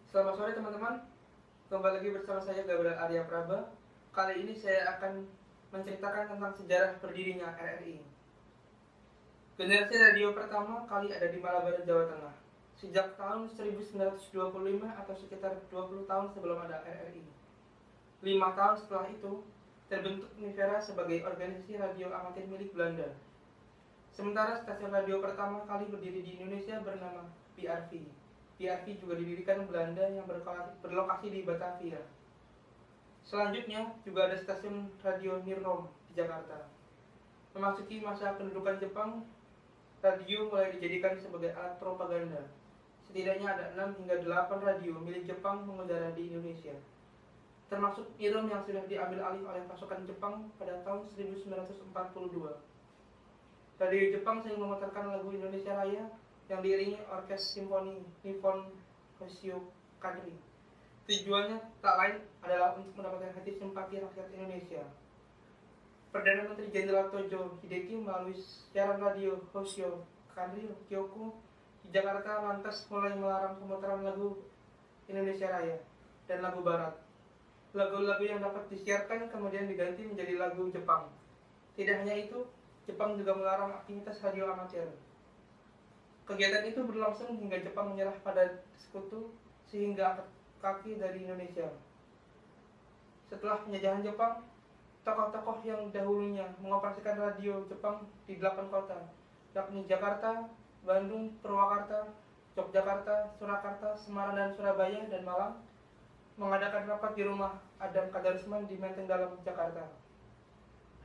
Selamat sore teman-teman, kembali lagi bersama saya Gabriel Arya Praba. Kali ini saya akan menceritakan tentang sejarah berdirinya RRI. Generasi radio pertama kali ada di Malabar, Jawa Tengah sejak tahun 1925 atau sekitar 20 tahun sebelum ada RRI. 5 tahun setelah itu, terbentuk Univera sebagai organisasi radio amatir milik Belanda. Sementara stasiun radio pertama kali berdiri di Indonesia bernama PRV. PRV juga didirikan Belanda yang berlokasi di Batavia. Selanjutnya juga ada stasiun radio Nirrom di Jakarta. Memasuki masa pendudukan Jepang, radio mulai dijadikan sebagai alat propaganda. Setidaknya ada 6 hingga 8 radio milik Jepang mengudara di Indonesia, termasuk Nirrom yang sudah diambil alih oleh pasukan Jepang pada tahun 1942. Radio Jepang sering memutarkan lagu Indonesia Raya yang diiringi orkes simfoni Nippon Hoshio Kadri. Tujuannya tak lain adalah untuk mendapatkan hati simpati rakyat Indonesia. Perdana Menteri Jenderal Tojo Hideki melalui siaran radio Hoshio Kadri Kyoku di Jakarta lantas mulai melarang pemutaran lagu Indonesia Raya dan lagu Barat. Lagu-lagu yang dapat disiarkan kemudian diganti menjadi lagu Jepang. Tidak hanya itu, Jepang juga melarang aktivitas radio amatir. Kegiatan itu berlangsung hingga Jepang menyerah pada sekutu sehingga angkat kaki dari Indonesia. Setelah penjajahan Jepang, tokoh-tokoh yang dahulunya mengoperasikan radio Jepang di 8 kota, yakni Jakarta, Bandung, Purwakarta, Yogyakarta, Surakarta, Semarang dan Surabaya dan Malang, mengadakan rapat di rumah Adam Kadarisman di Menteng Dalam, Jakarta.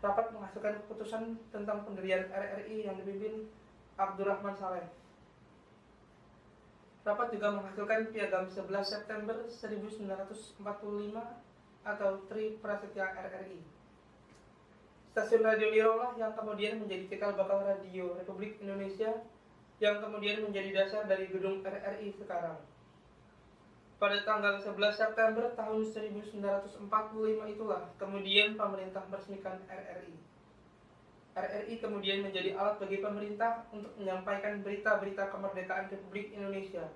Rapat menghasilkan keputusan tentang pendirian RRI yang dipimpin Abdurrahman Saleh. Rapat juga menghasilkan piagam 11 September 1945 atau Tri Prasetya RRI. Stasiun Radio Nirrom yang kemudian menjadi cikal bakal radio Republik Indonesia yang kemudian menjadi dasar dari gedung RRI sekarang. Pada tanggal 11 September tahun 1945 itulah kemudian pemerintah meresmikan RRI. RRI kemudian menjadi alat bagi pemerintah untuk menyampaikan berita-berita kemerdekaan Republik Indonesia.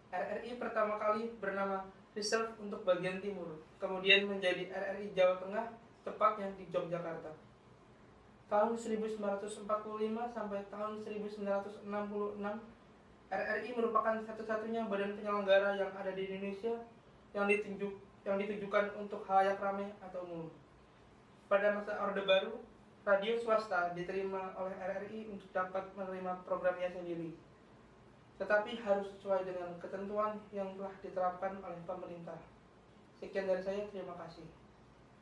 RRI pertama kali bernama Reserve untuk bagian timur, kemudian menjadi RRI Jawa Tengah, tepatnya di Yogyakarta. Tahun 1945 sampai tahun 1966, RRI merupakan satu-satunya badan penyelenggara yang ada di Indonesia yang ditujukan untuk khalayak ramai atau umum. Pada masa Orde Baru, radio swasta diterima oleh RRI untuk dapat menerima programnya sendiri, tetapi harus sesuai dengan ketentuan yang telah diterapkan oleh pemerintah. Sekian dari saya, terima kasih.